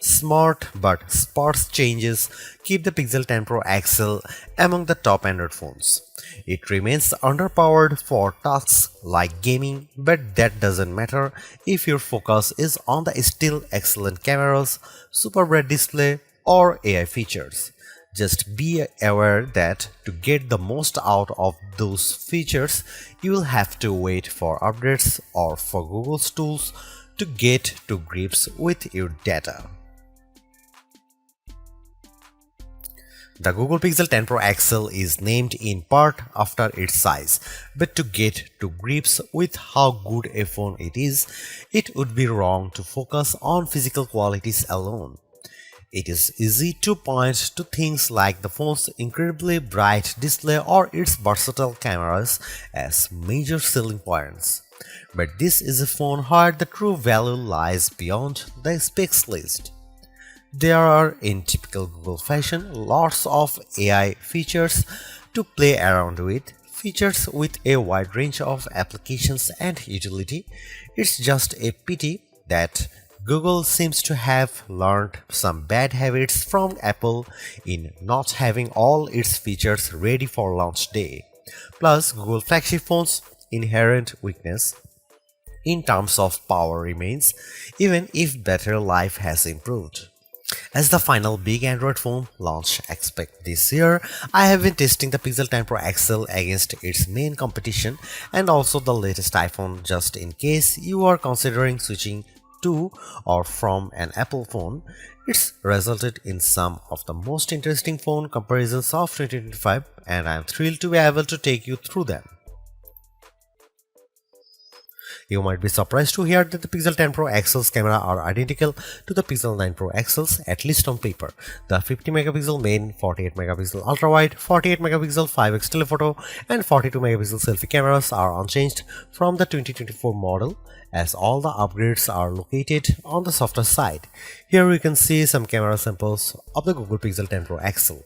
Smart but sparse changes keep the Pixel 10 Pro XL among the top Android phones. It remains underpowered for tasks like gaming, but that doesn't matter if your focus is on the still excellent cameras, super bright display, or AI features. Just be aware that to get the most out of those features, you will have to wait for updates or for Google's tools to get to grips with your data. The Google Pixel 10 Pro XL is named in part after its size, but to get to grips with how good a phone it is, it would be wrong to focus on physical qualities alone. It is easy to point to things like the phone's incredibly bright display or its versatile cameras as major selling points. But this is a phone where the true value lies beyond the specs list. There are, in typical Google fashion, lots of AI features to play around with, features with a wide range of applications and utility. It's just a pity that Google seems to have learned some bad habits from Apple in not having all its features ready for launch day. Plus, Google flagship phones' inherent weakness in terms of power remains, even if battery life has improved. As the final big Android phone launch expect this year, I have been testing the Pixel 10 Pro XL against its main competition and also the latest iPhone just in case you are considering switching to or from an Apple phone. It's resulted in some of the most interesting phone comparisons of 2025 and I am thrilled to be able to take you through them. You might be surprised to hear that the Pixel 10 Pro XL's camera are identical to the Pixel 9 Pro XL's, at least on paper. The 50 megapixel main, 48 megapixel ultra-wide, 48 megapixel 5x telephoto and 42 megapixel selfie cameras are unchanged from the 2024 model, as all the upgrades are located on the softer side. Here we can see some camera samples of the Google Pixel 10 Pro XL.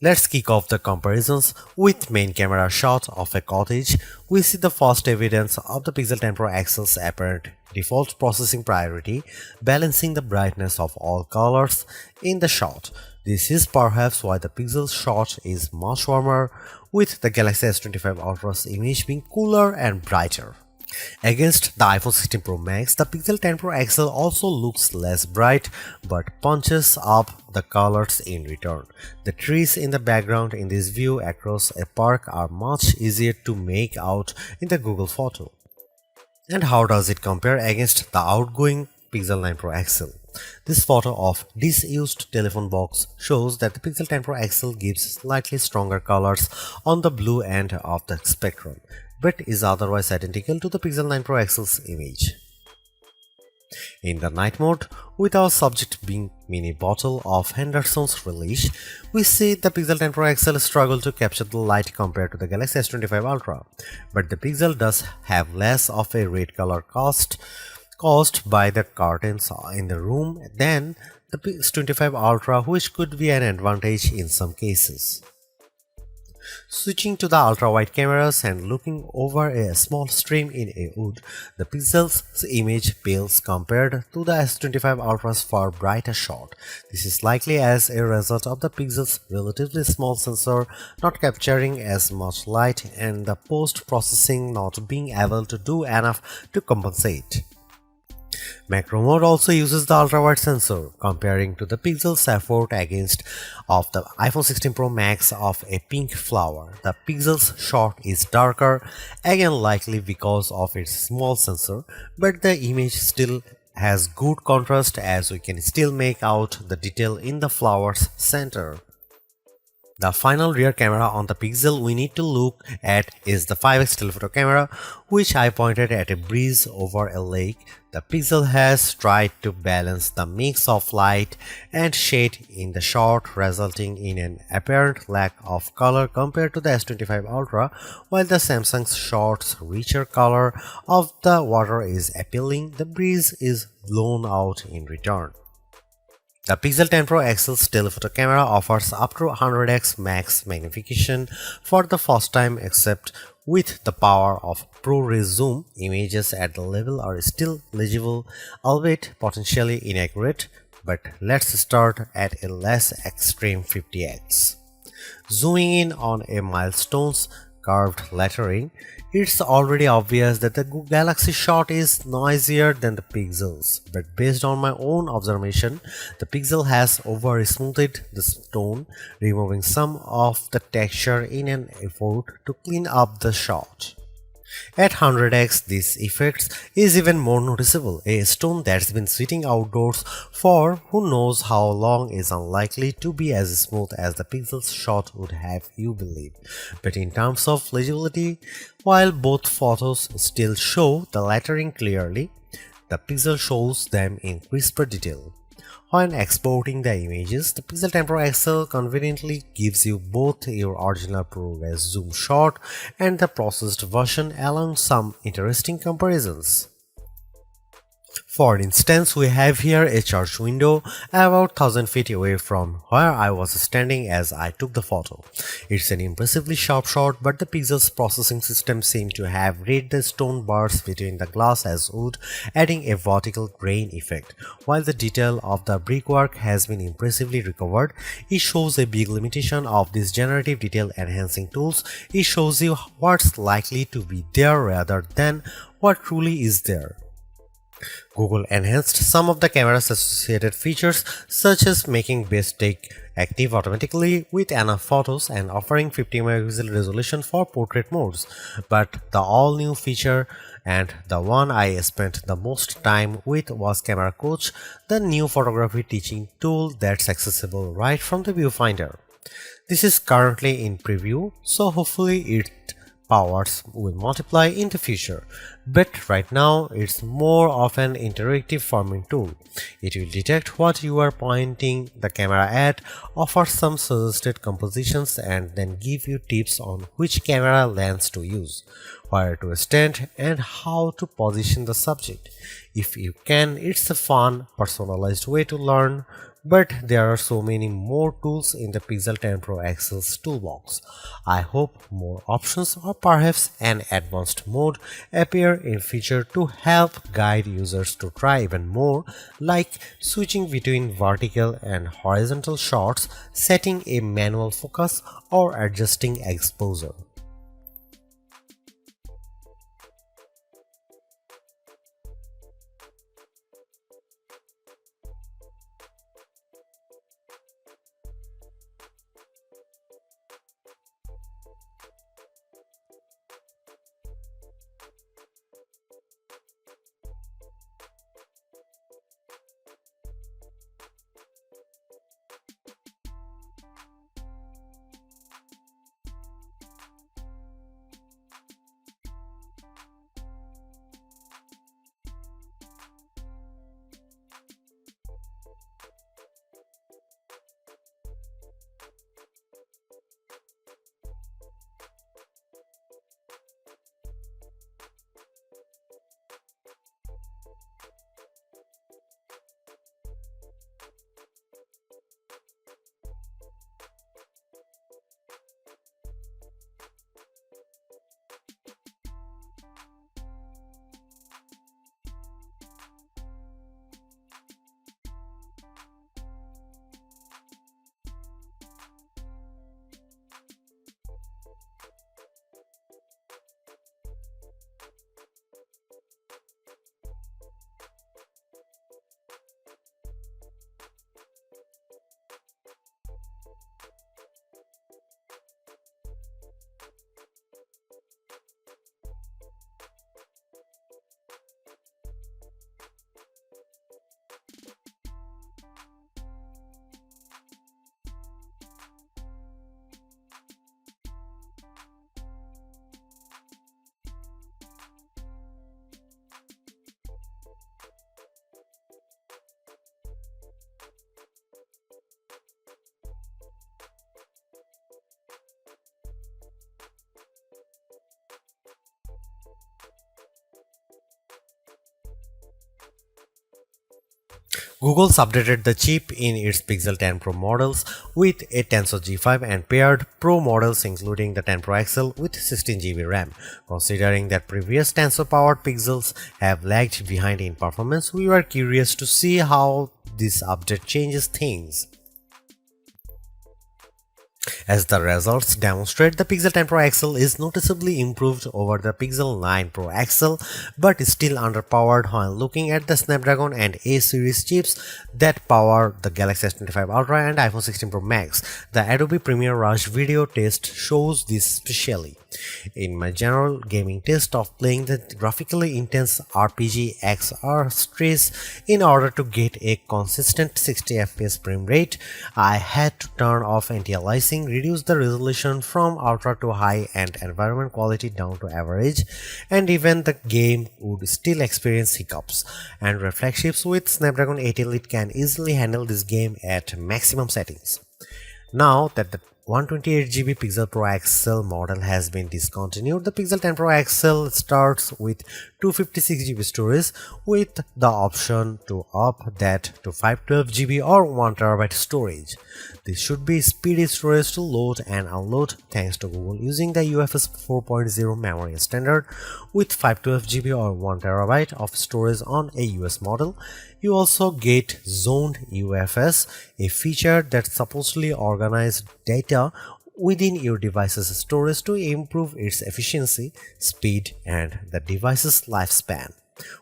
Let's kick off the comparisons with main camera shot of a cottage. We see the first evidence of the Pixel 10 Pro XL's apparent default processing priority, balancing the brightness of all colors in the shot. This is perhaps why the Pixel shot is much warmer, with the Galaxy S25 Ultra's image being cooler and brighter. Against the iPhone 16 Pro Max, the Pixel 10 Pro XL also looks less bright but punches up the colors in return. The trees in the background in this view across a park are much easier to make out in the Google photo. And how does it compare against the outgoing Pixel 9 Pro XL? This photo of disused telephone box shows that the Pixel 10 Pro XL gives slightly stronger colors on the blue end of the spectrum, but is otherwise identical to the Pixel 9 Pro XL's image. In the night mode, with our subject being mini bottle of Henderson's relish, we see the Pixel 10 Pro XL struggle to capture the light compared to the Galaxy S25 Ultra, but the Pixel does have less of a red color caused by the curtains in the room than the S25 Ultra, which could be an advantage in some cases. Switching to the ultra-wide cameras and looking over a small stream in a wood, the Pixel's image pales compared to the S25 Ultra's far brighter shot. This is likely as a result of the Pixel's relatively small sensor not capturing as much light and the post-processing not being able to do enough to compensate. Macro mode also uses the ultra-wide sensor, comparing to the Pixel's effort against of the iPhone 16 Pro Max of a pink flower. The Pixel's shot is darker, again likely because of its small sensor, but the image still has good contrast as we can still make out the detail in the flower's center. The final rear camera on the Pixel we need to look at is the 5x telephoto camera, which I pointed at a breeze over a lake. The Pixel has tried to balance the mix of light and shade in the shot, resulting in an apparent lack of color compared to the S25 Ultra, while the Samsung's shot's richer color of the water is appealing. The breeze is blown out in return. The Pixel 10 Pro XL's telephoto camera offers up to 100x max magnification for the first time, except with the power of ProRes zoom. Images at the level are still legible, albeit potentially inaccurate. But let's start at a less extreme 50x. Zooming in on a milestone's curved lettering, it's already obvious that the Galaxy shot is noisier than the Pixels, but based on my own observation, the Pixel has over-smoothed the stone, removing some of the texture in an effort to clean up the shot. At 100x, this effect is even more noticeable. A stone that's been sitting outdoors for who knows how long is unlikely to be as smooth as the Pixel's shot would have you believe. But in terms of legibility, while both photos still show the lettering clearly, the Pixel shows them in crisper detail. When exporting the images, the Pixel 10 Pro XL conveniently gives you both your original ProRes zoom shot and the processed version, allowing some interesting comparisons. For instance, we have here a church window about 1000 feet away from where I was standing as I took the photo. It's an impressively sharp shot, but the Pixel's processing system seemed to have read the stone bars between the glass as wood, adding a vertical grain effect. While the detail of the brickwork has been impressively recovered, it shows a big limitation of these generative detail enhancing tools. It shows you what's likely to be there rather than what truly is there. Google enhanced some of the camera's associated features, such as making best take active automatically with enough photos and offering 50 megapixel resolution for portrait modes. But the all-new feature and the one I spent the most time with was Camera Coach, the new photography teaching tool that's accessible right from the viewfinder. This is currently in preview, so hopefully its powers will multiply in the future, but right now it's more of an interactive forming tool. It will detect what you are pointing the camera at, offer some suggested compositions, and then give you tips on which camera lens to use, where to stand, and how to position the subject. If you can, it's a fun, personalized way to learn. But there are so many more tools in the Pixel 10 Pro XL's toolbox. I hope more options or perhaps an advanced mode appear in future to help guide users to try even more, like switching between vertical and horizontal shots, setting a manual focus, or adjusting exposure. Google's updated the chip in its Pixel 10 Pro models with a Tensor G5 and paired Pro models including the 10 Pro XL with 16GB RAM. Considering that previous Tensor-powered Pixels have lagged behind in performance, we were curious to see how this update changes things. As the results demonstrate, the Pixel 10 Pro XL is noticeably improved over the Pixel 9 Pro XL, but is still underpowered when looking at the Snapdragon and A series chips that power the Galaxy S25 Ultra and iPhone 16 Pro Max. The Adobe Premiere Rush video test shows this specially. In my general gaming test of playing the graphically intense RPG XR stress in order to get a consistent 60 FPS frame rate, I had to turn off anti-aliasing, reduce the resolution from ultra to high and environment quality down to average, and even the game would still experience hiccups. And flagships with Snapdragon 8 Elite can easily handle this game at maximum settings. Now that the 128GB Pixel Pro XL model has been discontinued, the Pixel 10 Pro XL starts with 256GB storage with the option to up that to 512GB or 1TB storage. This should be speedy storage to load and unload thanks to Google using the UFS 4.0 memory standard with 512GB or 1TB of storage on a US model. You also get zoned UFS, a feature that supposedly organizes data within your device's storage to improve its efficiency, speed, and the device's lifespan.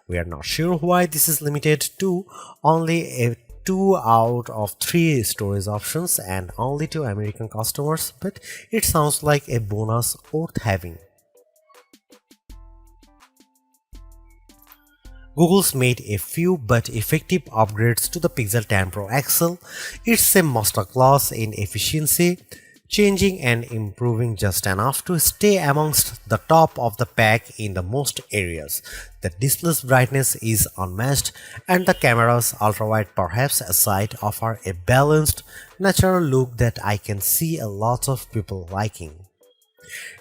We are not sure why this is limited to only a 2 out of 3 storage options and only to American customers, but it sounds like a bonus worth having. Google's made a few but effective upgrades to the Pixel 10 Pro XL. It's a masterclass in efficiency, changing and improving just enough to stay amongst the top of the pack in the most areas. The display's brightness is unmatched, and the camera's ultrawide perhaps aside offer a balanced, natural look that I can see a lot of people liking.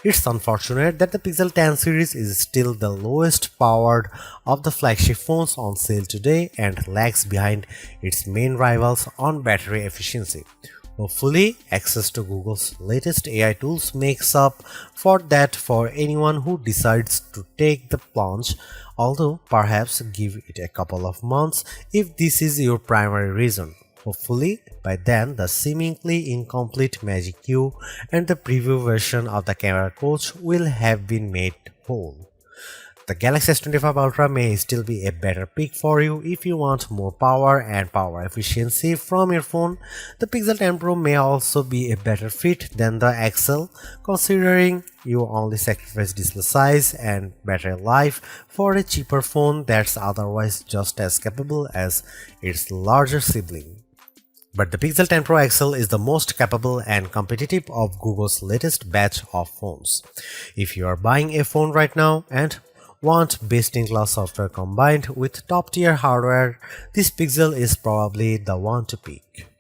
It's unfortunate that the Pixel 10 series is still the lowest powered of the flagship phones on sale today and lags behind its main rivals on battery efficiency. Hopefully, access to Google's latest AI tools makes up for that for anyone who decides to take the plunge, although perhaps give it a couple of months if this is your primary reason. Hopefully, by then the seemingly incomplete Magic Q and the preview version of the camera coach will have been made whole. The Galaxy S25 Ultra may still be a better pick for you if you want more power and power efficiency from your phone. The Pixel 10 Pro may also be a better fit than the XL, considering you only sacrifice display size and battery life for a cheaper phone that's otherwise just as capable as its larger sibling. But the Pixel 10 Pro XL is the most capable and competitive of Google's latest batch of phones. If you are buying a phone right now and want best-in-class software combined with top-tier hardware, this Pixel is probably the one to pick.